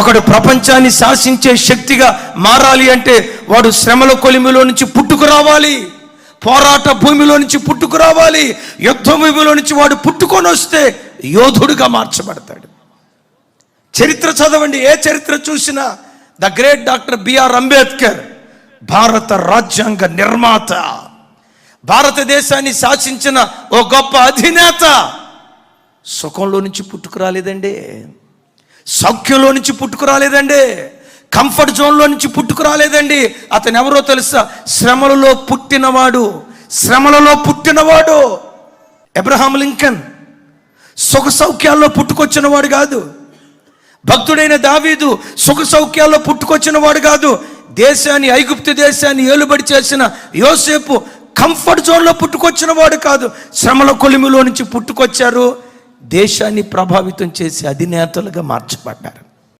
ఒకడు ప్రపంచాన్ని శాసించే శక్తిగా మారాలి అంటే వాడు శ్రమల కొలిమిలో నుంచి పుట్టుకురావాలి, పోరాట భూమిలో నుంచి పుట్టుకురావాలి, యుద్ధ భూమిలో నుంచి వాడు పుట్టుకొని వస్తే యోధుడుగా మార్చబడతాడు. చరిత్ర చదవండి, ఏ చరిత్ర చూసినా the great doctor B R Ambedkar భారత రాజ్యాంగ నిర్మాత, భారతదేశాన్ని శాసించిన ఓ గొప్ప అధినేత సుఖంలో నుంచి పుట్టుకురాలేదండి, సౌఖ్యంలో నుంచి పుట్టుకురాలేదండి, కంఫర్ట్ జోన్లో నుంచి పుట్టుకురాలేదండి. అతను ఎవరో తెలుసా? శ్రమలలో పుట్టినవాడు. అబ్రహాం లింకన్ సుఖ సౌఖ్యాల్లో పుట్టుకొచ్చిన వాడు కాదు. భక్తుడైన దావీదు సుఖ సౌఖ్యాల్లో పుట్టుకొచ్చిన వాడు కాదు. దేశాన్ని, ఐగుప్తు దేశాన్ని ఏలుబడి చేసిన యోసేపు కంఫర్ట్ జోన్లో పుట్టుకొచ్చిన వాడు కాదు. శ్రమల కొలిమిలో నుంచి పుట్టుకొచ్చారు, దేశాన్ని ప్రభావితం చేసి అధినేతలుగా మార్చబడ్డారు.